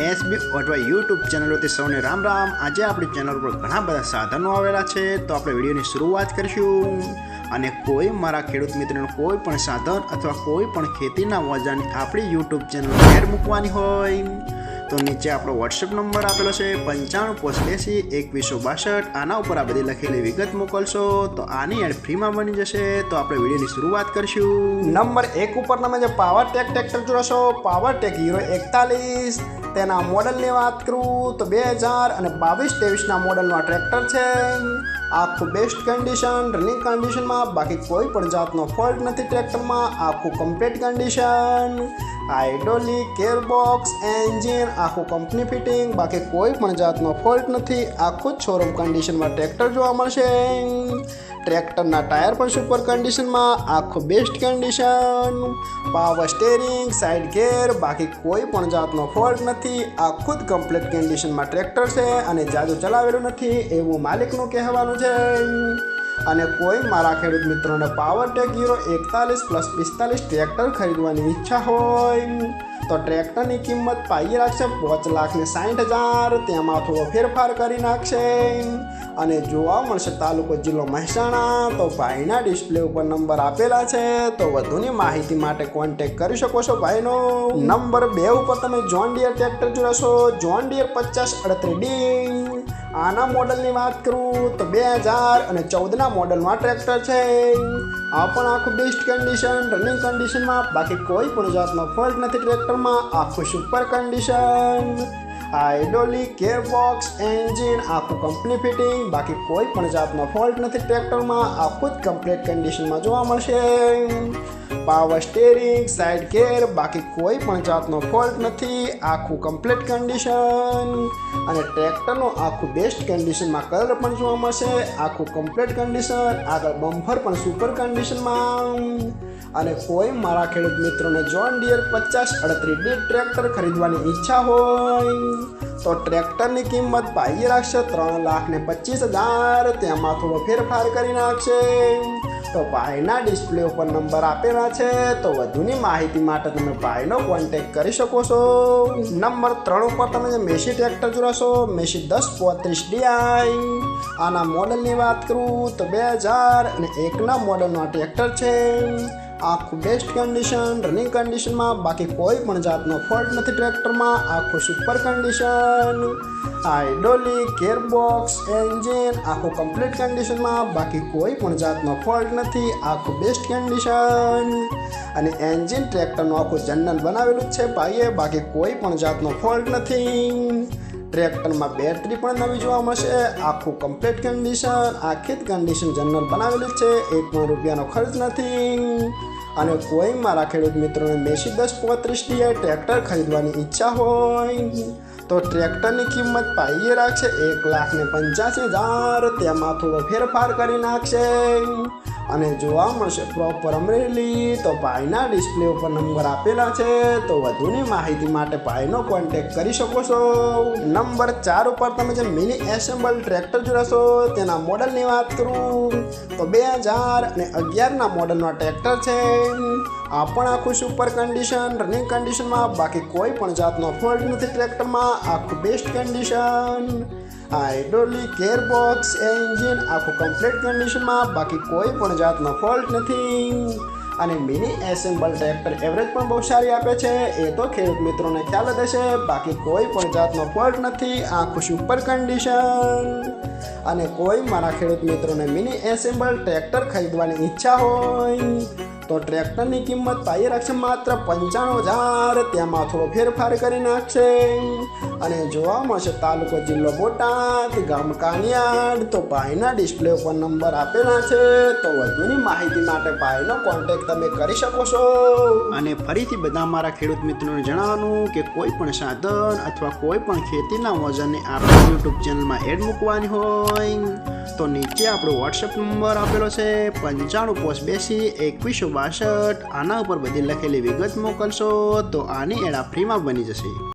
SB અથવા YouTube ચેનલોથી સૌને રામ રામ। આજે આપણી ચેનલ પર ઘણા બધા સાધનો આવેલા છે, તો આપણે વિડીયોની શરૂઆત કરીશું। અને કોઈ મારા ખેડૂત મિત્રોને કોઈ પણ સાધન અથવા કોઈ પણ ખેતીના ઓજારની આપણી યુટ્યુબ ચેનલ એડ મૂકવાની હોય તો નીચે આપણો વોટ્સએપ નંબર આપેલો છે 95822162। આના ઉપર આ બધી લખેલી વિગત મોકલશો તો આની એડ ફ્રીમાં બની જશે। તો આપણે વિડીયોની શરૂઆત કરીશું। નંબર 1 ઉપર તમે જે પાવરટેક ટ્રેક્ટર જોશો, પાવરટેક હીરો 41, તેના મોડલની વાત કરું તો 2022-23ના મોડલનું આ ટ્રેક્ટર છે। આખું બેસ્ટ કન્ડિશન, રનિંગ કન્ડિશનમાં, બાકી કોઈ પણ જાતનો ફોલ્ટ નથી ટ્રેક્ટરમાં। આખું complete condition, hydraulic, gearbox, engine આખું કંપની ફિટિંગ, બાકી કોઈ પણ જાતનો ફોલ્ટ નથી। આખું જ શોરૂમ કન્ડિશનમાં ટ્રેક્ટર જોવા મળશે। ટ્રેક્ટરના ટાયર પણ સુપર કન્ડિશનમાં, આખું best condition, power steering, side ગેર, બાકી કોઈ પણ જાતનો ફોલ્ટ નથી। આખું જ કમ્પ્લીટ કન્ડિશનમાં ટ્રેક્ટર છે અને જાજુ ચલાવેલું નથી એવું માલિકનું કહેવાનું છે। અને કોઈ મારા ખેડૂત મિત્રોને પાવરટેક હીરો 41+45 ટ્રેક્ટર ખરીદવાની ઈચ્છા હોય તો ટ્રેક્ટરની કિંમત પાઈ રાખશે 5,60,000, તેમાં થોડો ફેરફાર કરી નાખશે। અને જોવા મળશે તાલુકો જિલ્લો મહેસાણા। તો ભાઈના ડિસ્પ્લે ઉપર નંબર આપેલા છે, તો વધુની માહિતી માટે કોન્ટેક કરી શકો છો ભાઈનો। નંબર 2 ઉપર તમે જોન ડિયર ટ્રેક્ટર જોશો, જોન ડિયર 5038D। આના મોડલની વાત કરું તો 2014ના મોડલમાં ટ્રેક્ટર છે। આ પણ આખું બેસ્ટ કન્ડિશન, રનિંગ કન્ડિશનમાં, બાકી કોઈ પણ જાતનો ફોલ્ટ નથી ટ્રેક્ટરમાં। આખું super condition, hydraulic, gearbox, engine આખું કંપની ફિટિંગ, બાકી કોઈ પણ જાતનો ફોલ્ટ નથી ટ્રેક્ટરમાં। આખું જ કમ્પ્લીટ કન્ડિશનમાં જોવા મળશે। પાવર સ્ટેરિંગ, સાઇડ ગેર, બાકી કોઈ પણ જાતનો ફોલ્ટ નથી। આખું કમ્પ્લીટ કન્ડિશન અને ટ્રેક્ટરનું આખું બેસ્ટ કન્ડિશનમાં કલર પણ જોવા મળશે। આખું કમ્પ્લીટ કન્ડિશન, આગળ બમ્પર પણ સુપર કન્ડિશનમાં। અને કોઈ મારા ખેડૂત મિત્રોને જોન ડિયર 5038D ટ્રેક્ટર ખરીદવાની ઈચ્છા હોય તો ટ્રેક્ટરની કિંમત પાઈ રાખશે 3,25,000, તેમાં થોડો ફેરફાર કરી નાખશે। તો ભાઈના ડિસ્પ્લે ઉપર નંબર આપેલા છે, તો વધુની માહિતી માટે તમે ભાઈનો કોન્ટેક કરી શકો છો। નંબર 3 ઉપર તમે જે મેસી ટ્રેક્ટર જોશો, મેસી 1035DI। આના મોડલની વાત કરું તો 2001ના મોડલનું આ ટ્રેક્ટર છે। આખું બેસ્ટ કન્ડિશન, રનિંગ કન્ડિશનમાં, બાકી કોઈ પણ જાતનો ફોલ્ટ નથી ટ્રેક્ટરમાં। આખું super condition, hydraulic, gearbox, engine આખું કમ્પ્લીટ કન્ડિશનમાં, બાકી કોઈ પણ જાતનો ફોલ્ટ નથી। આખું બેસ્ટ કન્ડિશન અને એન્જિન ટ્રેક્ટરનું આખું જનરલ બનાવેલું જ છે ભાઈએ, બાકી કોઈ પણ જાતનો ફોલ્ટ નથી। ટ્રેક્ટરમાં બેટરી પણ નવી જોવા મળશે। આખું કમ્પ્લીટ કન્ડિશન, આખી જ કન્ડિશન જનરલ બનાવેલી છે, 1 પણ રૂપિયાનો ખર્ચ નથી। અને કોઈ મારા ખેડૂત મિત્રોને મેસી 1035DI ટ્રેક્ટર ખરીદવાની ઈચ્છા હોય તો ટ્રેક્ટરની કિંમત પાઈએ રાખશે 1,85,000, તેમાં થોડો ફેરફાર કરી નાખશે। અને જોવા મળશે પ્રોપર અમરેલી। તો ભાઈના ડિસ્પ્લે ઉપર નંબર આપેલા છે, તો વધુની માહિતી માટે ભાઈનો કોન્ટેક કરી શકો છો। નંબર 4 ઉપર તમે જે મિની એસેમ્બલ ટ્રેક્ટર જોશો, તેના મોડલની વાત કરું તો 2011ના મોડલનું ટ્રેક્ટર છે। આ પણ આખું સુપર કન્ડિશન, રનિંગ કન્ડિશનમાં, બાકી કોઈ પણ જાતનો ફોલ્ટ નથી ટ્રેક્ટરમાં। આખું best condition, hydraulic, gearbox, engine આખું કમ્પ્લીટ કન્ડિશનમાં, બાકી કોઈ પણ જાતનો ફોલ્ટ નથી। અને મિની એસેમ્બલ ટ્રેક્ટર એવરેજ પણ બહુ સારી આપે છે, એ તો ખેડૂત મિત્રોને ખ્યાલ જ હશે। બાકી કોઈ પણ જાતનો ફોલ્ટ નથી। આખું સુપર કન્ડિશન। અને કોઈ મારા ખેડૂત મિત્રોને મિની એસેમ્બલ ટ્રેક્ટર ખરીદવાની ઈચ્છા હોય તો ટ્રેક્ટરની કિંમત પાઈ રાખશે માત્ર 95,000, તેમાં થોડો ફેરફાર કરી નાખશે। અને જોવા મળશે તાલુકો જિલ્લો બોટાદ, ગામ કાનિયાડ। તો ભાઈના ડિસ્પ્લે ઉપર નંબર આપેલા છે, તો વધુની માહિતી માટે ભાઈનો કોન્ટેક તમે કરી શકો છો। અને ફરીથી બધા મારા ખેડૂત મિત્રોને જણાવવાનું કે કોઈ પણ સાધન અથવા કોઈ પણ ખેતીના ઓજારને આપણી યુટ્યુબ ચેનલમાં એડ મૂકવાની હોય તો નીચે આપણો વોટ્સએપ નંબર આપેલો છે 95822162। આના ઉપર બધી લખેલી વિગત મોકલશો તો આની એડ ફ્રીમાં બની જશે।